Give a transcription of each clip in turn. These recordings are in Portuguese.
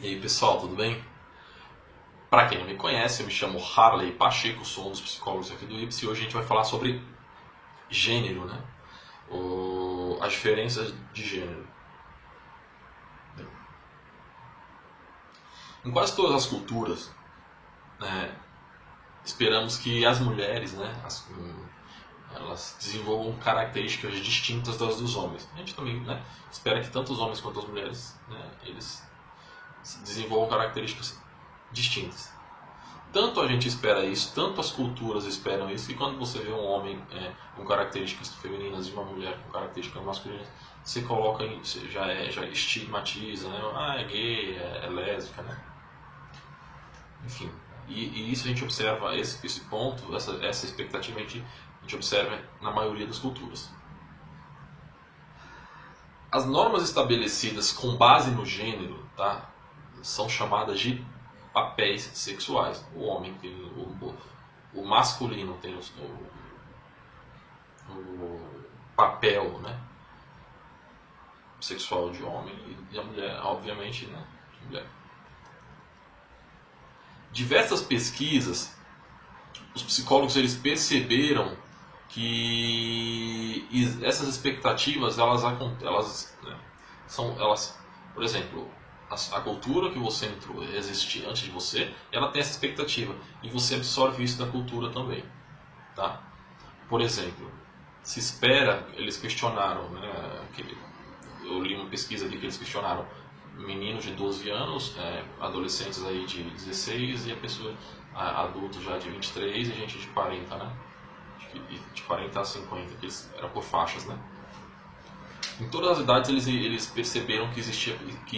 E aí pessoal, tudo bem? Para quem não me conhece, eu me chamo Harley Pacheco, sou um dos psicólogos aqui do IPS e hoje a gente vai falar sobre gênero, né? As diferenças de gênero. Em quase todas as culturas, né, esperamos que as mulheres, né, elas desenvolvam características distintas das dos homens. A gente também, né, espera que tanto os homens quanto as mulheres, né, eles desenvolvam características distintas. Tanto a gente espera isso, tanto as culturas esperam isso, que quando você vê um homem com características femininas e uma mulher com características masculinas, você coloca, já estigmatiza, né? Ah, é gay, é lésbica, né? Enfim, e isso a gente observa, esse ponto, essa expectativa a gente observa na maioria das culturas. As normas estabelecidas com base no gênero, tá, são chamadas de papéis sexuais. O homem tem o masculino tem o papel, né, sexual de homem e a mulher, obviamente, né, de mulher. Diversas pesquisas, os psicólogos eles perceberam que essas expectativas por exemplo, a cultura que você entrou existia antes de você, ela tem essa expectativa e você absorve isso da cultura também, tá? Por exemplo, se espera, eles questionaram, né, eu li uma pesquisa aqui que eles questionaram meninos de 12 anos, adolescentes aí de 16 e adultos já de 23 e gente de 40, né? De 40 a 50, que era por faixas, né? Em todas as idades eles perceberam que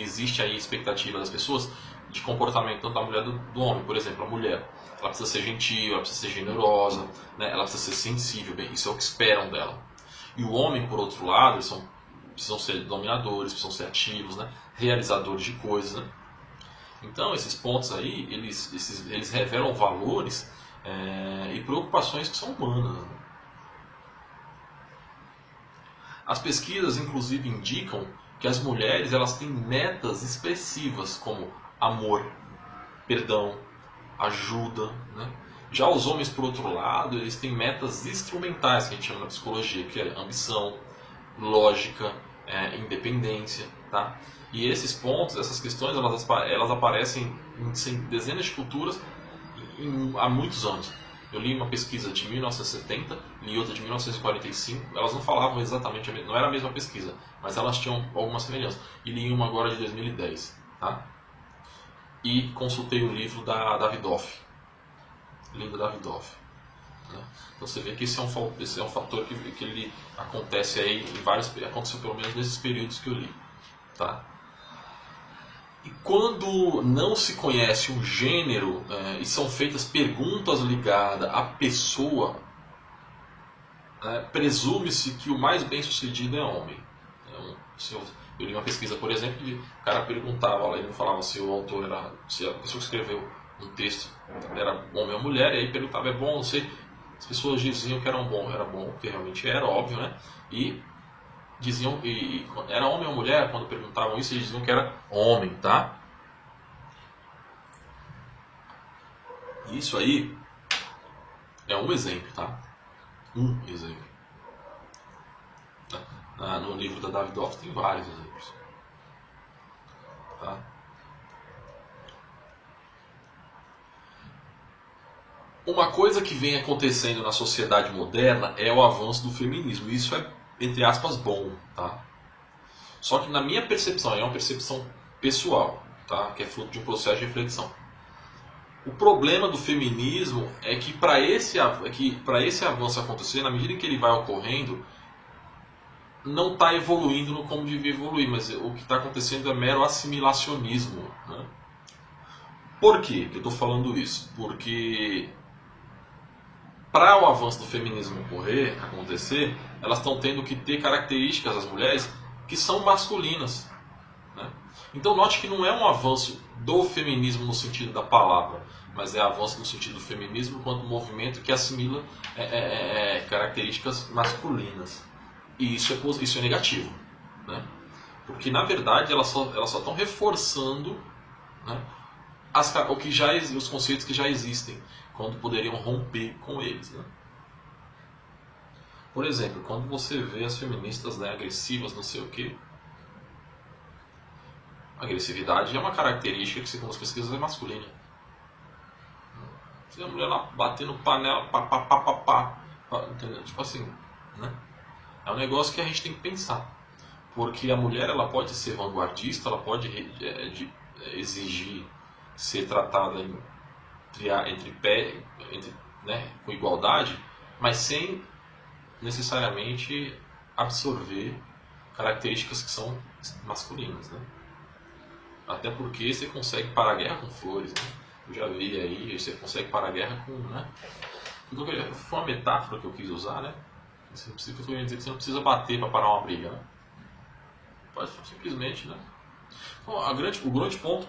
existe aí expectativa das pessoas de comportamento tanto da mulher do homem. Por exemplo, a mulher, ela precisa ser gentil, ela precisa ser generosa, né? Ela precisa ser sensível, bem, isso é o que esperam dela. E o homem, por outro lado, precisam ser dominadores, precisam ser ativos, né? Realizadores de coisas, né? Então esses pontos aí, eles revelam valores e preocupações que são humanas, né? As pesquisas, inclusive, indicam que as mulheres elas têm metas expressivas como amor, perdão, ajuda, né? Já os homens, por outro lado, eles têm metas instrumentais, que a gente chama na psicologia, que é ambição, lógica, independência, tá? E esses pontos, essas questões, elas aparecem em dezenas de culturas há muitos anos. Eu li uma pesquisa de 1970, li outra de 1945. Elas não falavam exatamente, não era a mesma pesquisa, mas elas tinham algumas semelhanças. E li uma agora de 2010, tá? E consultei o livro da Davidoff, Linda Davidoff. Né? Então você vê que esse é um fator que ele acontece aí aconteceu pelo menos nesses períodos que eu li, tá? E quando não se conhece um gênero e são feitas perguntas ligadas à pessoa, presume-se que o mais bem sucedido é homem. Eu li uma pesquisa, por exemplo, e o cara perguntava, ele não falava se o autor era, se a pessoa que escreveu um texto era homem ou mulher, e aí perguntava, é bom, não sei. As pessoas diziam que era bom, porque realmente era, óbvio, né? E diziam, era homem ou mulher, quando perguntavam isso, eles diziam que era homem, tá? Isso aí é um exemplo, tá? Um exemplo. No livro da Davidoff tem vários exemplos, tá? Uma coisa que vem acontecendo na sociedade moderna é o avanço do feminismo. Isso é, entre aspas, bom, tá? Só que na minha percepção, é uma percepção pessoal, tá? Que é fruto de um processo de reflexão. O problema do feminismo é que para esse avanço acontecer, na medida em que ele vai ocorrendo, não está evoluindo no como devia evoluir, mas o que está acontecendo é mero assimilacionismo, né? Por quê que eu estou falando isso? Porque para o avanço do feminismo acontecer, elas estão tendo que ter características, as mulheres, que são masculinas, né? Então note que não é um avanço do feminismo no sentido da palavra, mas é avanço no sentido do feminismo enquanto movimento que assimila características masculinas. E isso é negativo, né? Porque na verdade elas só estão reforçando né, os conceitos que já existem, quando poderiam romper com eles. Né? Por exemplo, quando você vê as feministas, né, agressivas, não sei o que, agressividade é uma característica que, segundo as pesquisas, é masculina. Você vê a mulher lá batendo panela, pá, pá, pá, pá, pá, entendeu? Tipo assim, né? É um negócio que a gente tem que pensar. Porque a mulher, ela pode ser vanguardista, ela pode exigir ser tratada né, com igualdade, mas sem necessariamente absorver características que são masculinas, né? Até porque você consegue parar a guerra com flores, né? Eu já vi aí, você consegue parar a guerra com, né? Foi uma metáfora que eu quis usar, né? Você não precisa, eu dizer que você não precisa bater para parar uma briga, né? Pode simplesmente, né? Então, o grande ponto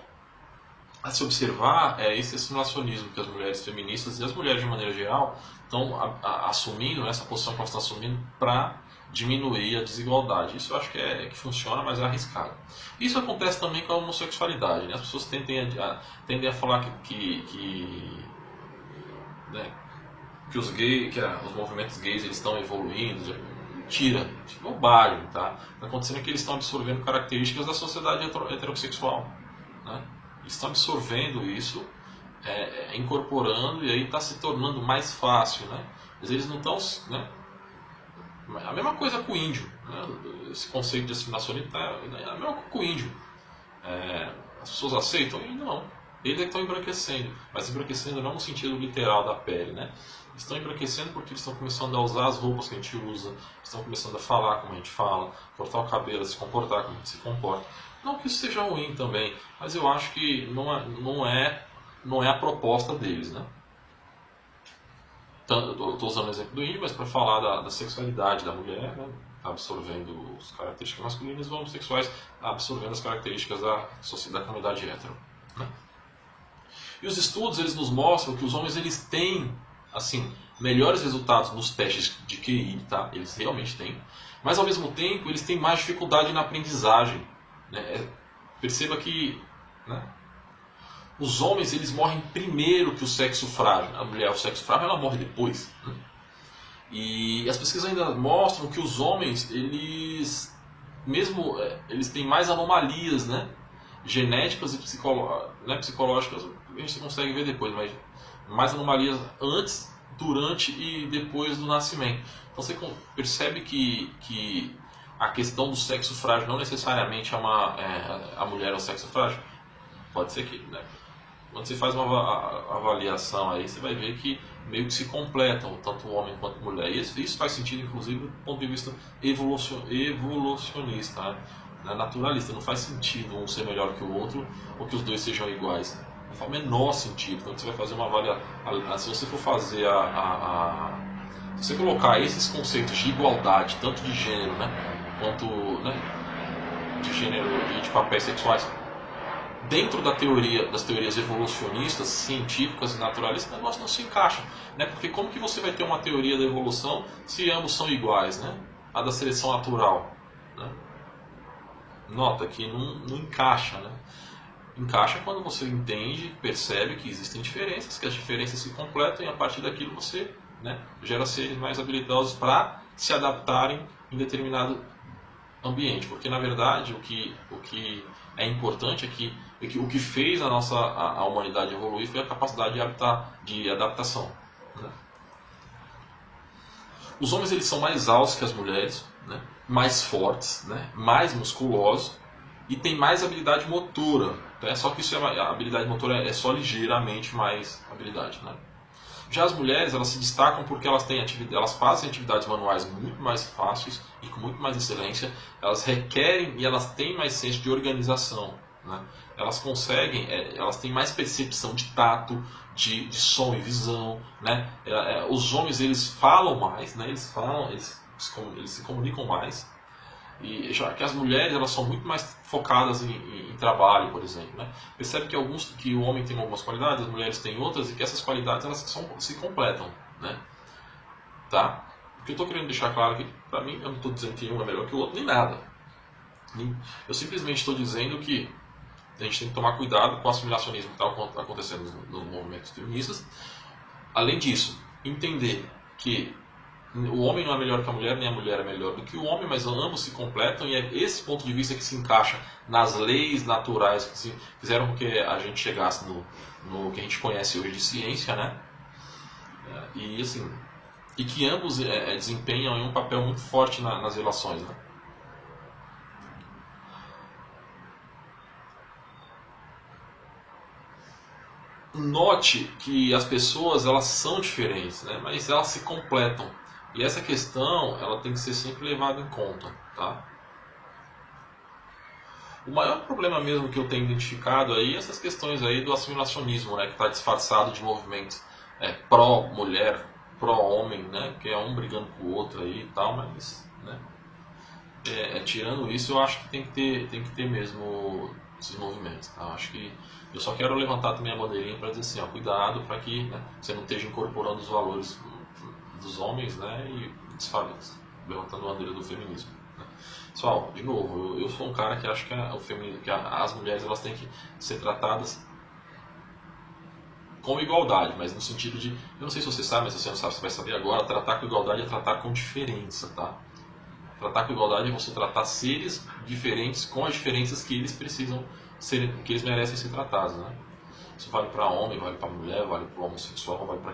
a se observar é esse assimilacionismo que as mulheres feministas e as mulheres de maneira geral estão assumindo, essa posição que elas estão assumindo para diminuir a desigualdade. Isso eu acho que funciona, mas é arriscado. Isso acontece também com a homossexualidade. Né? As pessoas tendem a falar né, que os movimentos gays eles estão evoluindo. Mentira, bobagem, tá? Está acontecendo que eles estão absorvendo características da sociedade heterossexual, né? Eles estão absorvendo isso, incorporando, e aí está se tornando mais fácil, né? Mas eles não estão, né? A mesma coisa com o índio, né? Esse conceito de assimilacionismo é a mesma coisa com o índio. As pessoas aceitam? Não. Eles é que estão embranquecendo, mas embranquecendo não no sentido literal da pele, né? Estão embranquecendo porque eles estão começando a usar as roupas que a gente usa, estão começando a falar como a gente fala, cortar o cabelo, se comportar como a gente se comporta. Não que isso seja ruim também, mas eu acho que não é a proposta deles, né? Eu estou usando o exemplo do índio, mas para falar da sexualidade da mulher, né? Absorvendo as características masculinas, os homossexuais absorvendo as características da comunidade hétero, né? E os estudos eles nos mostram que os homens eles têm assim melhores resultados nos testes de QI, tá? Eles realmente têm, mas ao mesmo tempo eles têm mais dificuldade na aprendizagem, né? Perceba que, né, os homens eles morrem primeiro que o sexo frágil. A mulher, o sexo frágil, ela morre depois, né? E as pesquisas ainda mostram que os homens eles têm mais anomalias, né, genéticas e psicológicas, a gente consegue ver depois, mas mais anomalias antes, durante e depois do nascimento. Então você percebe que a questão do sexo frágil não necessariamente a mulher é o sexo frágil. Pode ser que, né, quando você faz uma avaliação aí, você vai ver que meio que se completam, tanto o homem quanto a mulher. E isso faz sentido, inclusive, do ponto de vista evolucionista, né? Naturalista. Não faz sentido um ser melhor que o outro ou que os dois sejam iguais. Não faz o menor sentido. Quando você vai fazer uma avaliação, se você for fazer se você colocar esses conceitos de igualdade, tanto de gênero, né, quanto, né, de gênero e de papéis sexuais, dentro das teorias evolucionistas, científicas e naturalistas, o negócio não se encaixa, né? Porque como que você vai ter uma teoria da evolução se ambos são iguais, né? A da seleção natural, né? Nota que não encaixa, né? Encaixa quando você entende, percebe que existem diferenças, que as diferenças se completam e a partir daquilo você, né, gera seres mais habilidosos para se adaptarem em determinado ambiente. Porque na verdade o que é importante é que o que fez a humanidade evoluir foi a capacidade de adaptação, né? Os homens eles são mais altos que as mulheres, né? Mais fortes, né? Mais musculosos e têm mais habilidade motora, né? Só que a habilidade motora é só ligeiramente mais habilidade, né? Já as mulheres elas se destacam porque elas fazem atividades manuais muito mais fáceis e com muito mais excelência. Elas requerem e elas têm mais senso de organização, né? Elas conseguem, elas têm mais percepção de tato, de som e visão, né? Os homens eles falam mais, né? Eles se comunicam mais. E já que as mulheres elas são muito mais focadas em trabalho, por exemplo, né? Percebe que o homem tem algumas qualidades, as mulheres têm outras e que essas qualidades elas se completam, né? Tá? O que eu estou querendo deixar claro aqui, para mim, eu não estou dizendo que um é melhor que o outro, nem nada. Eu simplesmente estou dizendo que a gente tem que tomar cuidado com o assimilacionismo que está acontecendo nos movimentos feministas. Além disso, entender que o homem não é melhor que a mulher, nem a mulher é melhor do que o homem, mas ambos se completam, e é esse ponto de vista que se encaixa nas leis naturais que fizeram com que a gente chegasse no que a gente conhece hoje de ciência, né? E assim, e que ambos desempenham um papel muito forte nas relações, né? Note que as pessoas, elas são diferentes, né? Mas elas se completam. E essa questão, ela tem que ser sempre levada em conta, tá? O maior problema mesmo que eu tenho identificado aí é essas questões aí do assimilacionismo, né? Que está disfarçado de movimentos pró-mulher, pró-homem, né? Que é um brigando com o outro aí e tal, mas, né? Tirando isso, eu acho que tem que ter mesmo esses movimentos, tá? Acho que eu só quero levantar também a bandeirinha para dizer assim, ó, cuidado para que, né, você não esteja incorporando os valores dos homens, né, e levantando a bandeira do feminismo, né? Pessoal, de novo, eu sou um cara que acha que as mulheres, elas têm que ser tratadas com igualdade, mas no sentido de, eu não sei se você sabe, mas se você não sabe, você vai saber agora, tratar com igualdade é tratar com diferença, tá? Tratar com igualdade é você tratar seres diferentes com as diferenças que eles precisam ser, que eles merecem ser tratados, né? Isso vale para homem, vale para mulher, vale para homossexual, vale para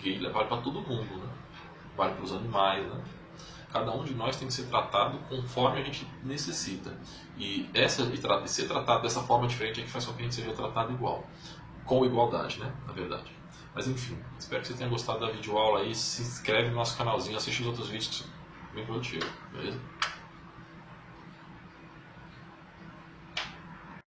gay, vale para todo mundo, né? Vale para os animais, né? Cada um de nós tem que ser tratado conforme a gente necessita. E ser tratado dessa forma diferente é que faz com que a gente seja tratado igual. Com igualdade, né? Na verdade. Mas enfim, espero que você tenha gostado da videoaula aí. Se inscreve no nosso canalzinho, assiste os outros vídeos bem produtivo, beleza?